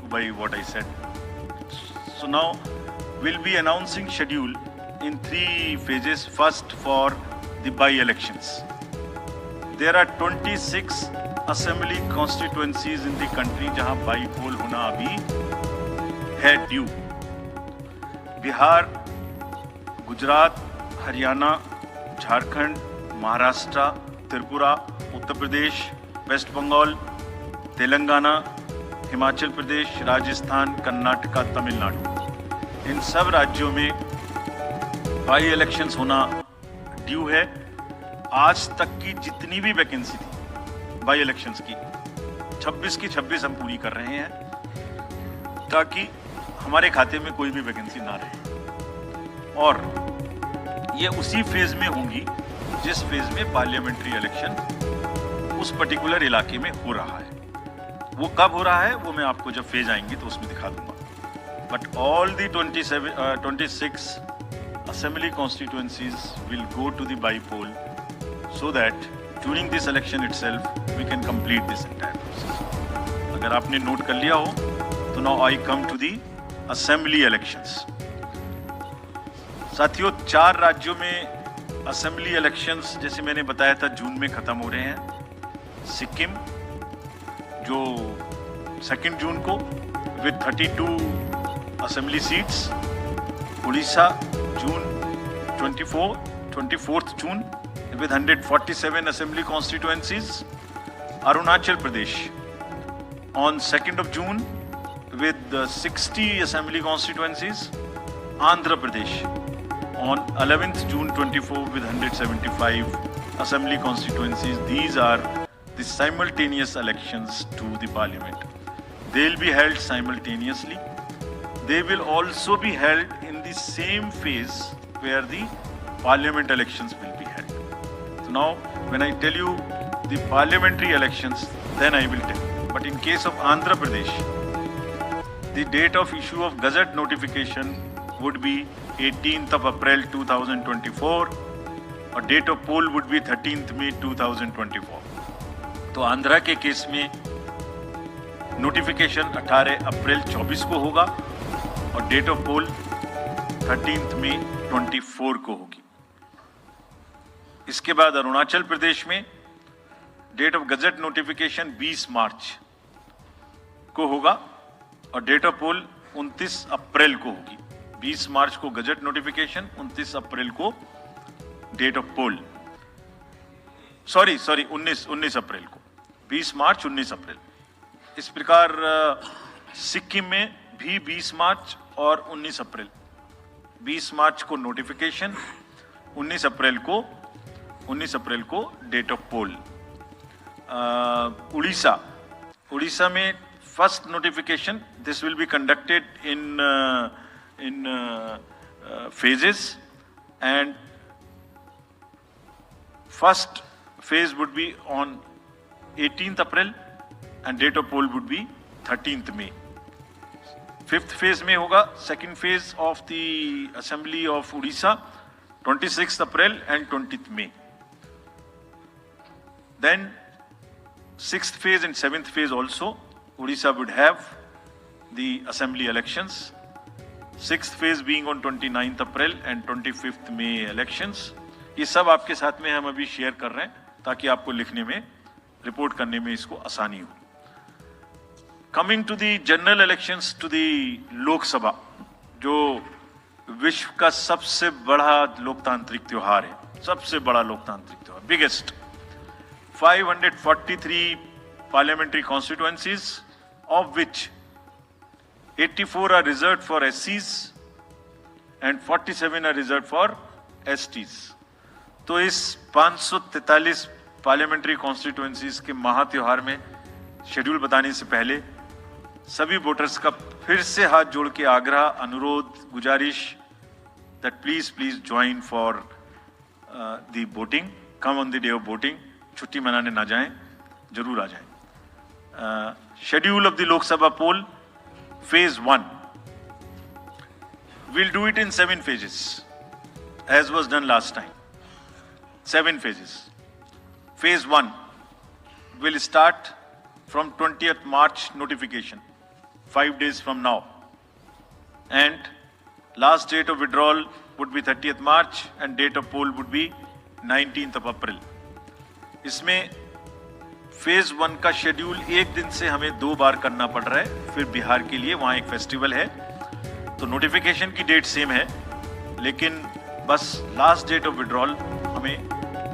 by what I said. So now we'll be announcing schedule in 3 phases. First, for the by-elections. There are 26 assembly constituencies in the country जहां बाई-पोल होना अभी है due. Bihar, Gujarat, Haryana, Jharkhand, Maharashtra, Tripura, Uttar Pradesh, waste Bengal, Telangana, Himachal Pradesh, Rajasthan, Karnataka, Tamil Nadu. इन सब राज्यों में by elections होना due है. आज तक की जितनी भी वैकेंसी थी बाई इलेक्शंस की 26 की 26 हम पूरी कर रहे हैं ताकि हमारे खाते में कोई भी वैकेंसी ना रहे. और ये उसी फेज में होंगी जिस फेज में पार्लियामेंट्री इलेक्शन उस पर्टिकुलर इलाके में हो रहा है. वो कब हो रहा है वो मैं आपको जब फेज आएंगे तो उसमें दिखा दूंगा. But all the 26 assembly constituencies will go to the by-poll so that during this election itself we can complete this entire process. अगर आपने नोट कर लिया हो तो now I come to the assembly elections. साथियों, 4 राज्यों में असेंबली इलेक्शंस जैसे मैंने बताया था जून में खत्म हो रहे हैं. सिक्किम जो 2 जून को with 32 assembly seats. Orissa June 24th June with 147 assembly constituencies. Arunachal Pradesh on 2nd of June with 60 assembly constituencies. Andhra Pradesh on 11th June 24 with 175 assembly constituencies. These are the simultaneous elections to the parliament. They'll be held simultaneously. They will also be held in the same phase where the parliament elections will be held. So now, when I tell you the parliamentary elections, then I will tell you. But in case of Andhra Pradesh, the date of issue of Gazette notification would be 18th of April 2024, or date of poll would be 13th May 2024. तो आंध्रा के case में notification 18 अप्रैल 24 को होगा और date of pole 13th मई 24 को होगी. इसके बाद अरुणाचल प्रदेश में डेट ऑफ गजट नोटिफिकेशन 20 मार्च को होगा और डेट ऑफ पोल 29 अप्रैल को होगी. 20 मार्च को गजट नोटिफिकेशन, 29 अप्रैल को डेट ऑफ पोल. सॉरी 19 अप्रैल को. 20 मार्च 19 अप्रैल. इस प्रकार सिक्किम में भी 20 मार्च और 19 अप्रैल. 20 मार्च को नोटिफिकेशन, 19 अप्रैल को डेट ऑफ पोल. उड़ीसा में first notification, this will be conducted in phases, and first phase would be on 18th April and date of poll would be 13th May. 5th phase में होगा second phase of the assembly of Odisha 26th April and 20th May. Then 6th phase and 7th phase also Odisha would have the assembly elections. 6th phase being on 29th April and 25th May elections. ये सब आपके साथ में हम अभी share कर रहे हैं ताकि आपको लिखने में, रिपोर्ट करने में इसको आसानी हो. Coming to the general elections to the Lok Sabha, जो विश्व का सबसे बड़ा लोकतांत्रिक त्योहार है, सबसे बड़ा लोकतांत्रिक त्योहार, biggest. 543 parliamentary constituencies, of which 84 are reserved for SCs and 47 are reserved for STs. तो इस 543 पार्लियामेंट्री कॉन्स्टिट्यूएंसीज के महात्योहार में शेड्यूल बताने से पहले सभी वोटर्स का फिर से हाथ जोड़ के आग्रह, अनुरोध, गुजारिश that please join for the voting. Come on the day of voting. छुट्टी मनाने ना जाएं, जरूर आ जाएं. Schedule of the Lok Sabha poll phase 1. We'll do it in 7 phases, as was done last time. 7 phases. Phase 1 will start from 20th March notification. 5 days from now. And last date of withdrawal would be 30th March and date of poll would be 19th of April. इसमें phase 1 का schedule एक दिन से हमें 2 बार करना पड़ रहा है। फिर बिहार के लिए वहाँ एक फेस्टिवल है, तो नोटिफिकेशन की डेट सेम है, लेकिन बस लास्ट डेट ऑफ विड्रॉल हमें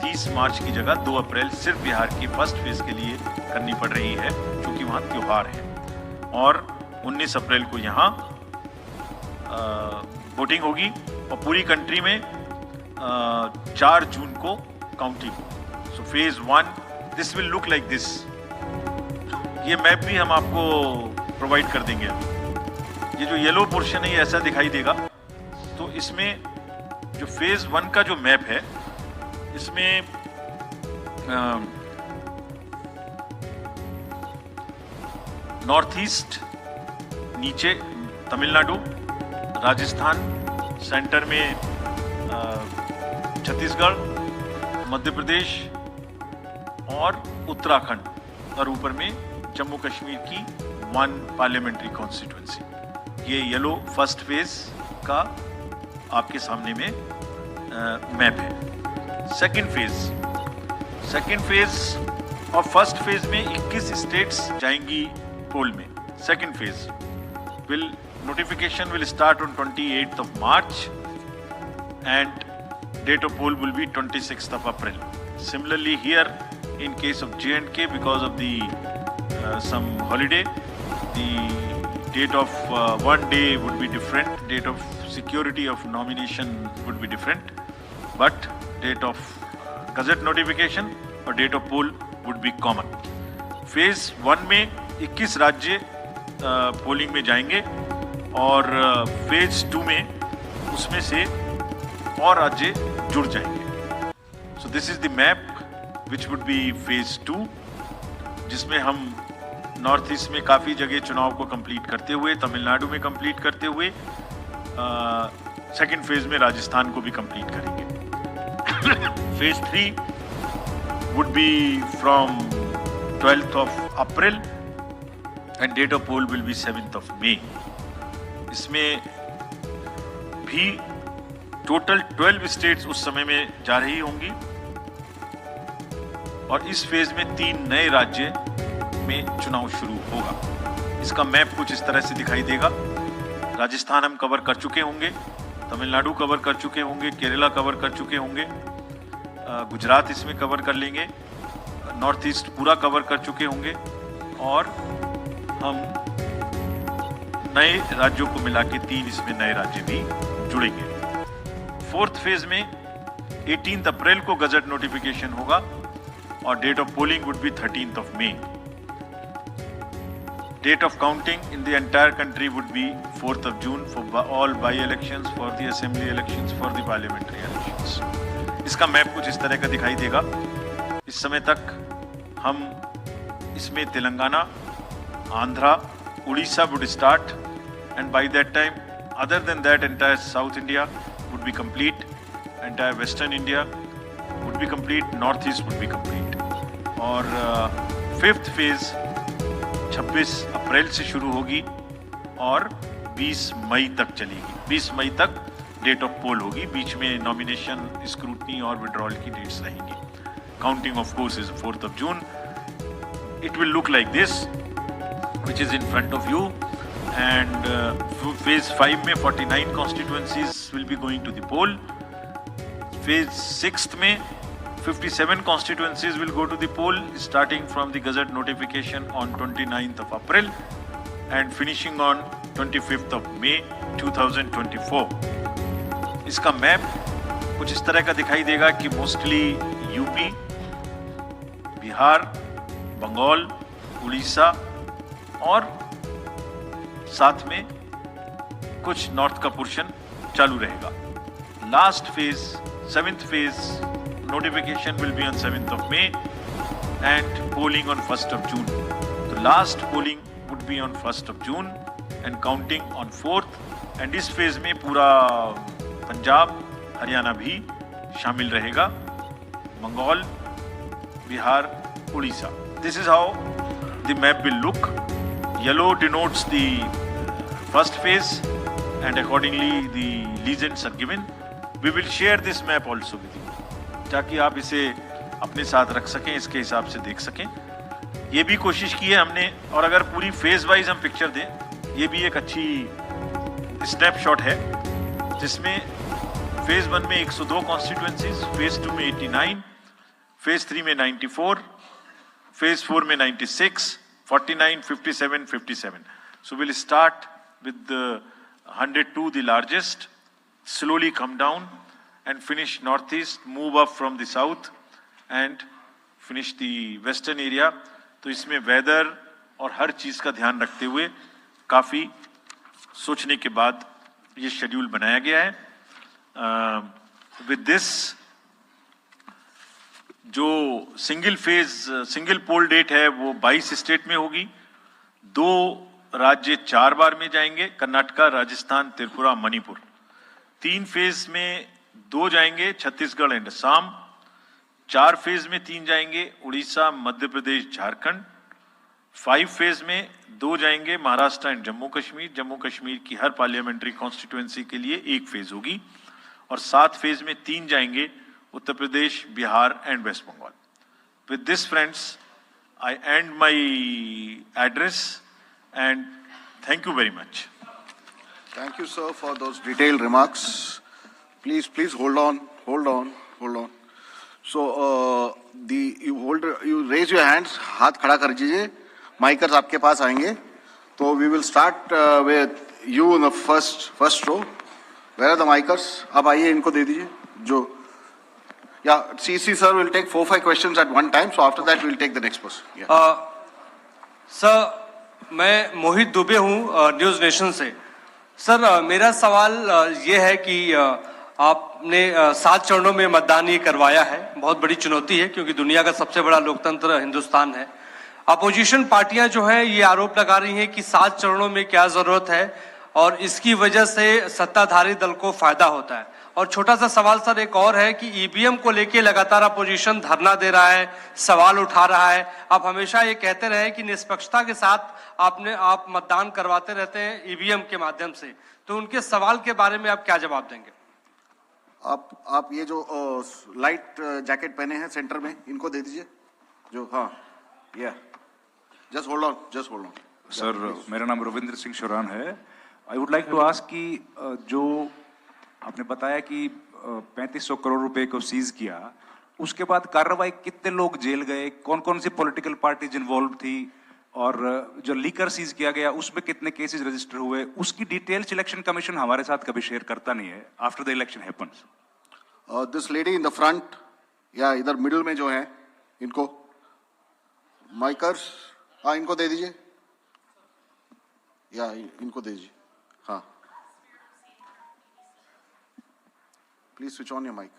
30 मार्च की जगह 2 अप्रैल सिर्फ बिहार की फर्स्ट फेज के लिए करनी पड़ रही है, क्योंकि वहाँ त्योहार है। और 19 अप्रैल को यहाँ वोटिंग होगी और पूरी कंट्री में 4 जून को counting. So phase 1 this will look like this. ये मैप भी हम आपको प्रोवाइड कर देंगे। ये जो येलो पोर्शन है ये ऐसा दिखाई देगा। तो इसमें जो फेज 1 का जो मैप है, इसमें नॉर्थ ईस्ट नीचे तमिलनाडु, राजस्थान सेंटर में छत्तीसगढ़, मध्य प्रदेश और उत्तराखंड, और ऊपर में जम्मू कश्मीर की 1 पार्लियामेंट्री कॉन्स्टिट्यूएंसी। ये येलो फर्स्ट फेज का आपके सामने में मैप है। सेकंड फेज और फर्स्ट फेज में 21 स्टेट्स जाएंगी पोल में। Second phase notification will start on 28th of March and date of poll will be 26th of April. Similarly here in case of J&K, because of the some holiday, the date of one day would be different, date of security of nomination would be different, but date of gazette notification और date of poll would be common. Phase 1 में 21 राज्य polling में जाएंगे और phase 2 में उसमें से और राज्य जुड़ जाएंगे। So this is the map which would be phase 2, जिसमें हम नॉर्थ ईस्ट में काफ़ी जगह चुनाव को कंप्लीट करते हुए, तमिलनाडु में कंप्लीट करते हुए, सेकेंड फेज में राजस्थान को भी कंप्लीट करेंगे। Phase 3 would be from 12th of April and date of poll will be 7th of May. इसमें भी टोटल 12 स्टेट्स उस समय में जा रही होंगी और इस फेज में 3 नए राज्य में चुनाव शुरू होगा। इसका मैप कुछ इस तरह से दिखाई देगा। राजस्थान हम कवर कर चुके होंगे, तमिलनाडु कवर कर चुके होंगे, केरला कवर कर चुके होंगे, गुजरात इसमें कवर कर लेंगे, नॉर्थ ईस्ट पूरा कवर कर चुके होंगे और हम नए राज्यों को मिला के 3 इसमें नए राज्य भी जुड़ेंगे। फोर्थ फेज में 18 अप्रैल को गजट नोटिफिकेशन होगा और date of polling would be 13th of May. Date of counting in the entire country would be 4th of June for all by-elections, for the assembly elections, for the parliamentary elections. इसका map कुछ इस तरह का दिखाई देगा। इस समय तक हम इसमें Telangana, Andhra, Odisha would start, and by that time, other than that, entire South India would be complete, entire Western India would be complete, Northeast would be complete. और फिफ्थ फेज 26 अप्रैल से शुरू होगी और 20 मई तक चलेगी। 20 मई तक डेट ऑफ पोल होगी, बीच में नॉमिनेशन, स्क्रूटनी और विड्रॉल की डेट्स रहेंगी। Counting of course is 4th of June. It will look like this, which is in front of you, and phase 5 में 49 constituencies will be going to the poll. Phase 6 में 57 constituencies will go to the poll, starting from the gazette notification on 29th of April and finishing on 25th of May 2024. इसका map कुछ इस तरह का दिखाई देगा कि मोस्टली यूपी, बिहार, बंगाल, उड़ीसा और साथ में कुछ नॉर्थ का पोर्शन चालू रहेगा। Last phase, 7th phase notification will be on 7th of May and polling on 1st of June. The last polling would be on 1st of June and counting on 4th. And इस phase में पूरा पंजाब, हरियाणा भी शामिल रहेगा, Bengal, Bihar, Orissa. This is how the map will look. yellow denotes the first phase, and accordingly the legends are given. We will share this map also with you, ताकि आप इसे अपने साथ रख सकें, इसके हिसाब से देख सकें. ये भी कोशिश की है हमने, और अगर पूरी फेज वाइज हम पिक्चर दें, ये भी एक अच्छी स्नैपशॉट है, जिसमें फेज 1 में 102 कॉन्स्टिट्यूएंसीज, फेज 2 में 89, फेज 3 में 94, फेज 4 में 96, 49, 57, 57. So we'll start with the 102, the largest, slowly come down and finish northeast, move up from the south and finish the western area. तो इसमें वेदर और हर चीज का ध्यान रखते हुए काफी सोचने के बाद ये शेड्यूल बनाया गया है. विद दिस जो सिंगल पोल डेट है वो 22 स्टेट में होगी. 2 राज्य 4 बार में जाएंगे, कर्नाटका, राजस्थान, त्रिपुरा, मणिपुर. 3 फेज में 2 जाएंगे, छत्तीसगढ़ एंड असम. 4 फेज में 3 जाएंगे, उड़ीसा, मध्य प्रदेश, झारखंड. 5 फेज में 2 जाएंगे, महाराष्ट्र एंड जम्मू कश्मीर. जम्मू कश्मीर की हर पार्लियामेंट्री कॉन्स्टिट्यूएंसी के लिए 1 फेज होगी. और 7 फेज में 3 जाएंगे, Uttar Pradesh, Bihar and West Bengal. With this friends, I and my address and thank you very much. Thank you, sir, for those detailed remarks. Please hold on. So you raise your hands, हाथ खड़ा कर दीजिए. माइकर्स आपके पास आएंगे. तो we will start with you in the first row. Where are the micers? अब आइए, इनको दे दीजिए. जो CC sir will take 4-5 questions at one time. So after that we will take the next person. Sir, मैं मोहित दुबे हूँ news nation से. Sir, मेरा सवाल ये है कि आपने 7 चरणों में मतदान ये करवाया है. बहुत बड़ी चुनौती है, क्योंकि दुनिया का सबसे बड़ा लोकतंत्र हिंदुस्तान है. अपोजिशन पार्टियां जो हैं ये आरोप लगा रही हैं कि 7 चरणों में क्या जरूरत है, और इसकी वजह से सत्ताधारी दल को फायदा होता है. और छोटा सा सवाल सर एक और है कि ईवीएम को लेके लगातार अपोजिशन धरना दे रहा है, सवाल उठा रहा है. आप हमेशा ये कहते रहे कि निष्पक्षता के साथ आप मतदान करवाते रहते हैं ईवीएम के माध्यम से, तो उनके सवाल के बारे में आप क्या जवाब देंगे? आप ये जो लाइट जैकेट पहने हैं सेंटर में, इनको दे दीजिए. जो जस्ट होल्ड ऑन. सर, मेरा नाम रविंद्र सिंह शोरान है. I would like to ask कि जो आपने बताया कि 3500 करोड़ रुपए को सीज किया, उसके बाद कार्रवाई कितने लोग जेल गए, कौन कौन सी पॉलिटिकल पार्टीज इन्वॉल्व थी, और जो लीकर सीज किया गया उसमें कितने केसेस रजिस्टर हुए, उसकी डिटेल्स इलेक्शन कमीशन हमारे साथ कभी शेयर करता नहीं है after the election happens. This lady in the front, या इधर मिडिल में जो है, इनको माइकर्स, इनको दे दीजिए. इनको दे दीजिए. Please switch on your mic.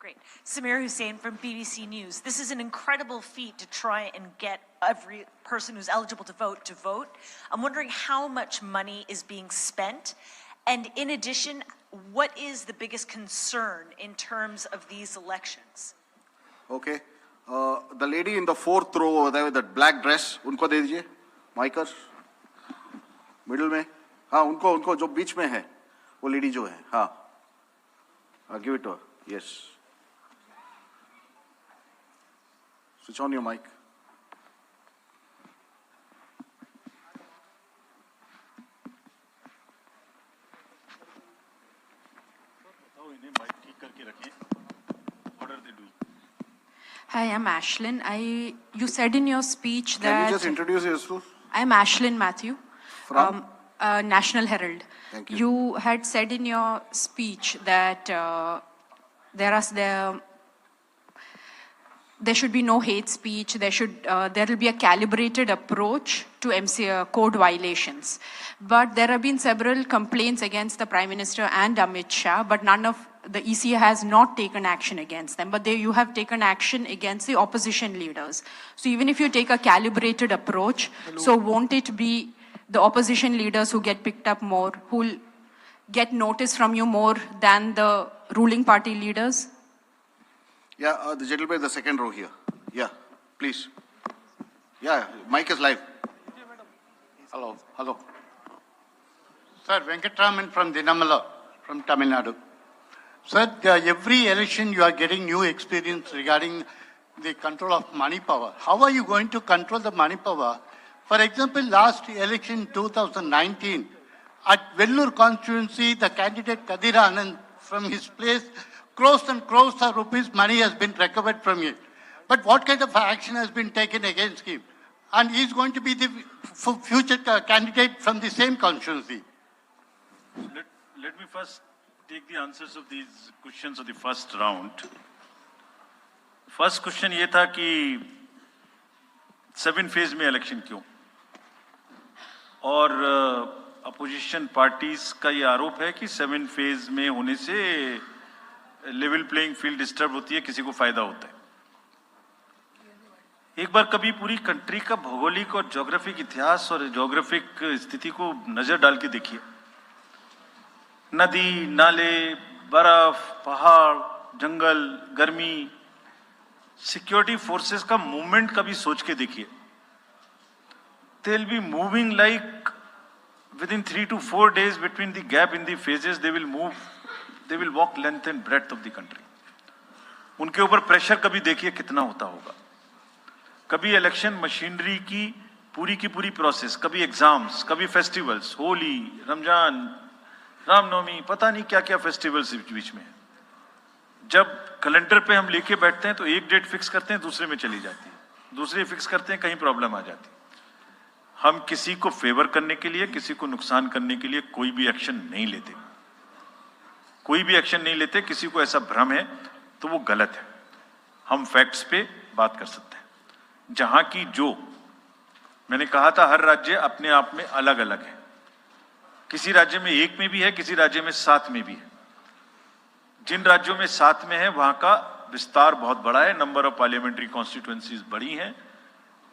Great. Samir Hussain from BBC News. This is an incredible feat to try and get every person who's eligible to vote. I'm wondering how much money is being spent, and in addition, what is the biggest concern in terms of these elections? Okay. The lady in the 4th row over there with that black dress, उनको दे दीजिए. Micers. Middle में, उनको जो बीच में है, वो lady जो है, give it to her. Yes, switch on your mic. इन्हें माइक ठीक करके रखिए. What are they doing? Hi, I'm Ashlyn. You said in your speech that... Can you just introduce yourself? I'm Ashlyn Matthew. From? National Herald. Thank you. You had said in your speech that there should be no hate speech. There will be a calibrated approach to code violations. But there have been several complaints against the Prime Minister and Amit Shah, but none of the ECA has not taken action against them. But you have taken action against the opposition leaders. So even if you take a calibrated approach, so won't it be the opposition leaders who get picked up more, who will get notice from you more than the ruling party leaders? Yeah, the gentleman in the second row here. Yeah, please. Yeah, mic is live. Hello, hello. Sir, Venkatraman from Dinamala, from Tamil Nadu. Sir, every election you are getting new experience regarding the control of money power. How are you going to control the money power? For example, last election 2019, at Vellore constituency, the candidate Kadir Anand, from his place, crores and crores of rupees money has been recovered from him. But what kind of action has been taken against him? And he is going to be the future candidate from the same constituency. Let me first take the answers of these questions of the first round. First question ये था कि 7 phase में election क्यों, और opposition parties का ये आरोप है कि 7 फेज में होने से लेवल प्लेइंग फील्ड डिस्टर्ब होती है, किसी को फायदा होता है। एक बार कभी पूरी कंट्री का भौगोलिक और ज्योग्राफिक इतिहास और ज्योग्राफिक स्थिति को नजर डाल के देखिए। नदी, नाले, बर्फ, पहाड़, जंगल, गर्मी, सिक्योरिटी फोर्सेस का मूवमेंट कभी सोच के देखिए। They will be moving like within 3 to 4 days between the gap in the phases, they will move, they will walk length and breadth of the country. उनके ऊपर प्रेशर कभी देखिए कितना होता होगा। कभी इलेक्शन मशीनरी की पूरी प्रोसेस, कभी एग्जाम्स, कभी फेस्टिवल्स, होली, रमजान, रामनवमी, पता नहीं क्या क्या फेस्टिवल्स बीच में है। जब कैलेंडर पे हम लेके बैठते हैं तो एक डेट फिक्स करते हैं, दूसरे में चली जाती है, दूसरे फिक्स करते हैं, कहीं प्रॉब्लम आ जाती है। हम किसी को फेवर करने के लिए, किसी को नुकसान करने के लिए कोई भी एक्शन नहीं लेते, कोई भी एक्शन नहीं लेते। किसी को ऐसा भ्रम है तो वो गलत है। हम फैक्ट्स पे बात कर सकते हैं। जहां की जो मैंने कहा था, हर राज्य अपने आप में अलग अलग है। किसी राज्य में 1 में भी है, किसी राज्य में 7 में भी है। जिन राज्यों में 7 में है वहां का विस्तार बहुत बड़ा है, नंबर ऑफ पार्लियामेंट्री कॉन्स्टिट्यूएंसीज बड़ी हैं,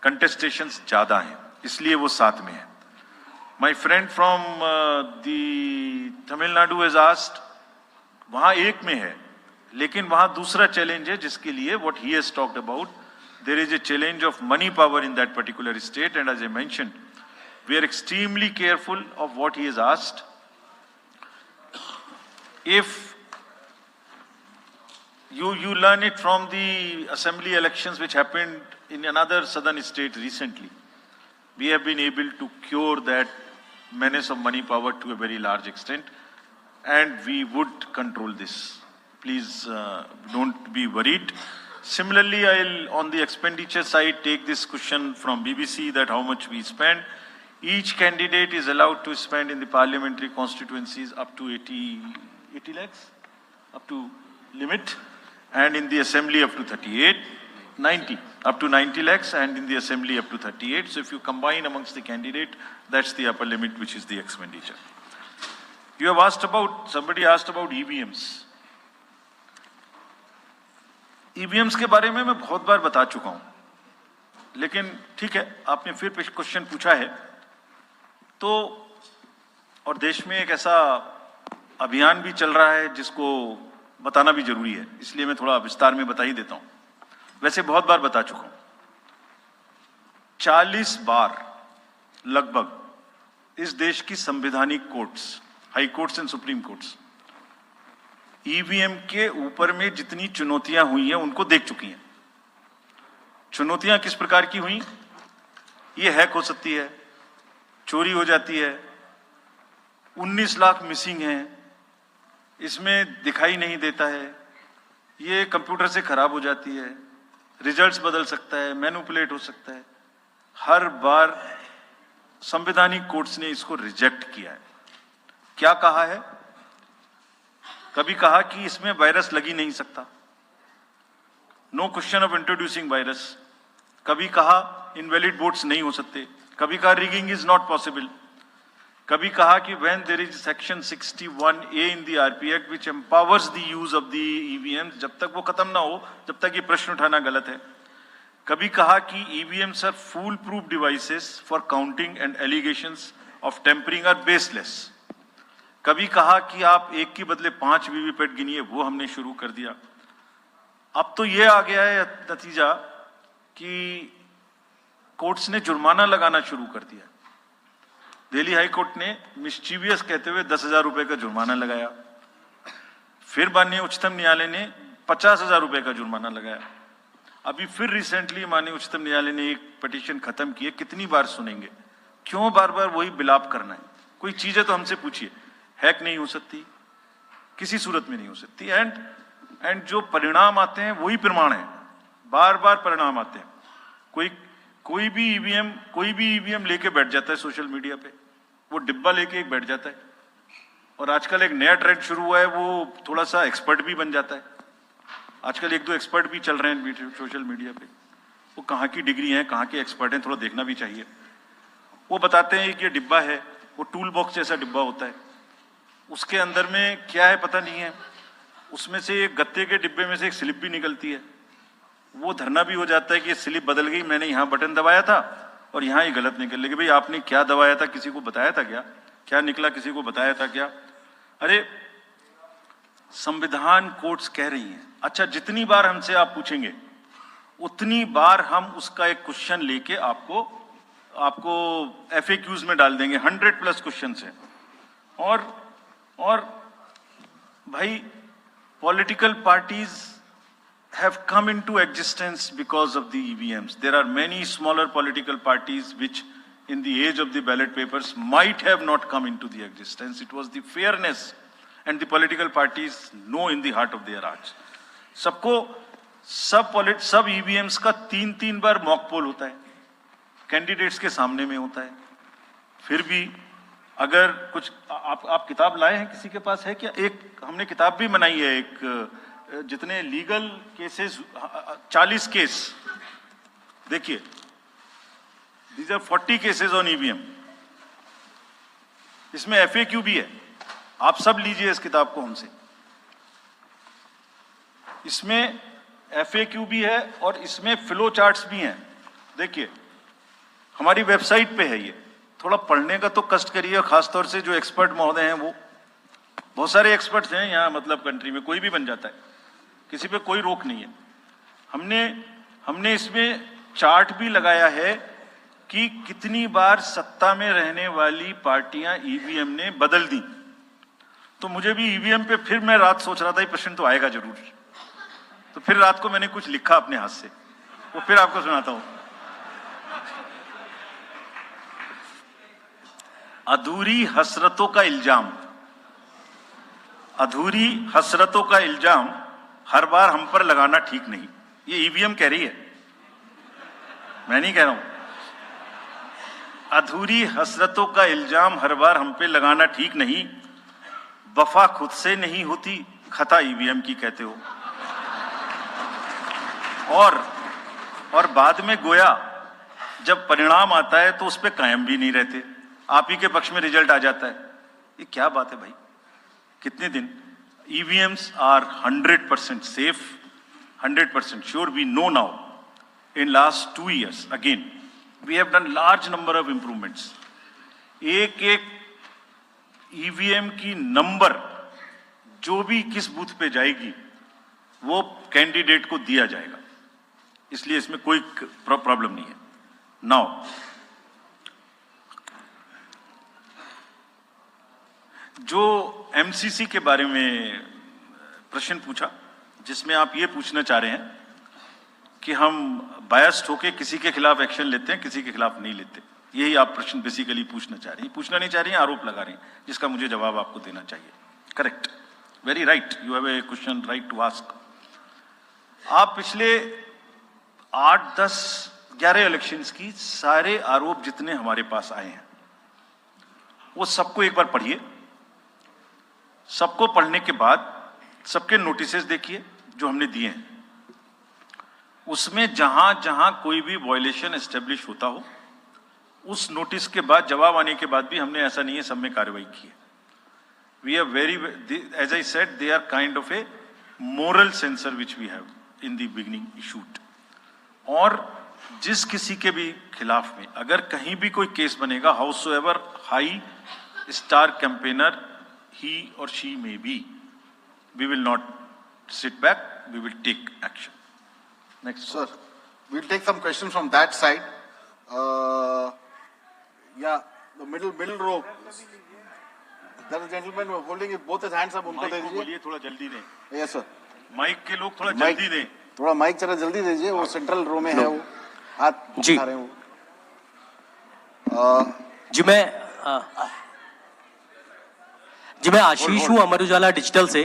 कंटेस्टेशंस ज्यादा हैं, इसलिए वो 7 में है। My friend from the Tamil Nadu has asked, वहां 1 में है, लेकिन वहां दूसरा चैलेंज है जिसके लिए what he has talked about, there is a challenge of money power in that particular state, and as I mentioned we are extremely careful of what he has asked. If you learn it from the assembly elections which happened in another southern state recently. We have been able to cure that menace of money power to a very large extent, and we would control this. Please don't be worried. Similarly, I'll on the expenditure side take this question from BBC that how much we spend. Each candidate is allowed to spend in the parliamentary constituencies up to 80 lakhs, up to limit, and in the assembly up to 90, up to 90 lakhs, and in the assembly up to 38. So if you combine amongst the candidate, that's the upper limit, which is the expenditure. You have asked about, somebody asked about EVMs. EVMs के बारे में मैं बहुत बार बता चुका हूं, लेकिन ठीक है, आपने फिर क्वेश्चन पूछा है तो, और देश में एक ऐसा अभियान भी चल रहा है जिसको बताना भी जरूरी है, इसलिए मैं थोड़ा विस्तार में बता ही देता हूं। वैसे बहुत बार बता चुका हूं, 40 बार लगभग इस देश की संवैधानिक courts, high courts and supreme courts EVM के ऊपर में जितनी चुनौतियां हुई हैं उनको देख चुकी हैं। चुनौतियां किस प्रकार की हुई? ये हैक हो सकती है, चोरी हो जाती है, 19 लाख मिसिंग हैं, इसमें दिखाई नहीं देता है, ये कंप्यूटर से खराब हो जाती है, रिजल्ट्स बदल सकता है, मैनिपुलेट हो सकता है। हर बार संवैधानिक कोर्ट्स ने इसको रिजेक्ट किया है। क्या कहा है? कभी कहा कि इसमें वायरस लग ही नहीं सकता, no question of introducing virus. कभी कहा इनवैलिड वोट्स नहीं हो सकते, कभी कहा रिगिंग इज नॉट पॉसिबल, कभी कहा कि when there is section 61A in the RP Act which empowers the use of the EVMs, जब तक वो खत्म ना हो जब तक ये प्रश्न उठाना गलत है। कभी कहा कि EVMs are fool proof devices for counting and allegations of tampering are baseless। कभी कहा कि आप 1 के बदले 5 वीवीपैट गिनिए, वो हमने शुरू कर दिया। अब तो ये आ गया है नतीजा कि कोर्ट्स ने जुर्माना लगाना शुरू कर दिया। दिल्ली हाई कोर्ट ने मिस्चीवियस कहते हुए 10,000 रुपए का जुर्माना लगाया। फिर माननीय उच्चतम न्यायालय ने 50,000 रुपए का जुर्माना लगाया। अभी फिर रिसेंटली माननीय उच्चतम न्यायालय ने एक पिटीशन खत्म की है। कितनी बार सुनेंगे? क्यों बार बार वही बिलाप करना है? कोई चीजें तो हमसे पूछिए। हैक नहीं हो सकती, किसी सूरत में नहीं हो सकती। एंड जो परिणाम आते हैं वही प्रमाण है। बार बार परिणाम आते हैं। कोई भी ईवीएम लेके बैठ जाता है सोशल मीडिया पे, वो डिब्बा लेके एक बैठ जाता है। और आजकल एक नया ट्रेंड शुरू हुआ है, वो थोड़ा सा एक्सपर्ट भी बन जाता है। आजकल 1-2 एक्सपर्ट भी चल रहे हैं सोशल मीडिया पे। वो कहाँ की डिग्री है, कहाँ के एक्सपर्ट हैं, थोड़ा देखना भी चाहिए। वो बताते हैं कि ये डिब्बा है, वो टूल बॉक्स जैसा डिब्बा होता है, उसके अंदर में क्या है पता नहीं है। उसमें से एक गत्ते के डिब्बे में से एक स्लिप भी निकलती है। वो धरना भी हो जाता है कि ये स्लिप बदल गई, मैंने यहाँ बटन दबाया था और यहाँ ही गलत निकल गई। भाई आपने क्या दबाया था, किसी को बताया था क्या? क्या निकला, किसी को बताया था क्या? अरे संविधान कोर्ट्स कह रही हैं। अच्छा, जितनी बार हमसे आप पूछेंगे उतनी बार हम उसका एक क्वेश्चन लेके आपको FAQs में डाल देंगे। 100+ क्वेश्चन है। और भाई political parties have come into existence because of the EVMs. There are many smaller political parties which in the age of the ballot papers might have not come into the existence. It was the fairness and the political parties know in the heart of their hearts. सब EVMs का 3-3 बार mock poll होता है, candidates के सामने में होता है। फिर भी अगर कुछ आप किताब लाए हैं, किसी के पास है क्या? एक हमने किताब भी बनाई है, एक जितने लीगल केसेस 40 केस, देखिए these are 40 cases on EVM. इसमें FAQ भी है, आप सब लीजिए इस किताब को हमसे। इसमें FAQ भी है और इसमें फ्लो चार्ट्स भी हैं। देखिए हमारी वेबसाइट पे है ये, थोड़ा पढ़ने का तो कष्ट करिए, खासतौर से जो एक्सपर्ट महोदय हैं। वो बहुत सारे एक्सपर्ट्स हैं यहाँ, मतलब कंट्री में कोई भी बन जाता है, किसी पे कोई रोक नहीं है। हमने इसमें चार्ट भी लगाया है कि कितनी बार सत्ता में रहने वाली पार्टियां ईवीएम ने बदल दी। तो मुझे भी ईवीएम पे फिर मैं रात सोच रहा था ये प्रश्न तो आएगा जरूर, तो फिर रात को मैंने कुछ लिखा अपने हाथ से, वो फिर आपको सुनाता हूं। अधूरी हसरतों का इल्जाम, अधूरी हसरतों का इल्जाम हर बार हम पर लगाना ठीक नहीं। ये ईवीएम कह रही है, मैं नहीं कह रहा हूं। अधूरी हसरतों का इल्जाम हर बार हम पे लगाना ठीक नहीं। वफा खुद से नहीं होती, खता ईवीएम की कहते हो। और बाद में गोया जब परिणाम आता है तो उस पे कायम भी नहीं रहते, आप ही के पक्ष में रिजल्ट आ जाता है। ये क्या बात है भाई? कितने दिन? EVMs are 100% safe, 100% sure. We know now. In last 2 years, again, we have done large number of improvements. एक EVM की नंबर जो भी किस बूथ पे जाएगी वो कैंडिडेट को दिया जाएगा, इसलिए इसमें कोई प्रॉब्लम नहीं है। नाउ जो MCC के बारे में प्रश्न पूछा, जिसमें आप ये पूछना चाह रहे हैं कि हम बायस्ड होके किसी के खिलाफ एक्शन लेते हैं, किसी के खिलाफ नहीं लेते, यही आप प्रश्न बेसिकली पूछना चाह रही हैं। पूछना नहीं चाह रही हैं, आरोप लगा रही हैं, जिसका मुझे जवाब आपको देना चाहिए। Correct, very right, you have a question right to ask. आप पिछले 8, 10, 11 इलेक्शंस की सारे आरोप जितने हमारे पास आए हैं वो सबको एक बार पढ़िए। सबको पढ़ने के बाद सबके नोटिसेस देखिए जो हमने दिए हैं। उसमें जहां जहां कोई भी वायलेशन एस्टेब्लिश होता हो, उस नोटिस के बाद, जवाब आने के बाद भी हमने, ऐसा नहीं है सब में कार्रवाई की है। We are very, as I said, they are kind of a moral censor which we have in the beginning issued. और जिस किसी के भी खिलाफ में अगर कहीं भी कोई केस बनेगा, however high star campaigner he or she may be, we will not sit back, we will take action. Next. Sir, we'll take some questions from that side. Yeah, the middle row. There is a gentleman holding both his hands up. उनको mic दे को दीजिए. बोलिए थोड़ा जल्दी दें. Yes, sir. Mic के लोग थोड़ा माइक जल्दी दें. थोड़ा माइक जरा जल्दी दीजिए. वो सेंट्रल रो में है वो. हाथ जी. उठा रहे हैं वो. जी मैं आशीष हूँ अमर उजाला डिजिटल से.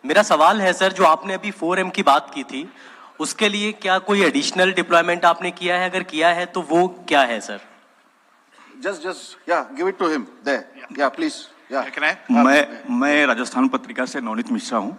मेरा सवाल है सर, जो आपने अभी 4M की बात की थी, उसके लिए क्या कोई एडिशनल डिप्लॉयमेंट आपने किया है? अगर किया है तो वो क्या है sir? Just, yeah, give it to him. There. Yeah, please. Yeah. मैं राजस्थान पत्रिका से नवनीत मिश्रा हूँ.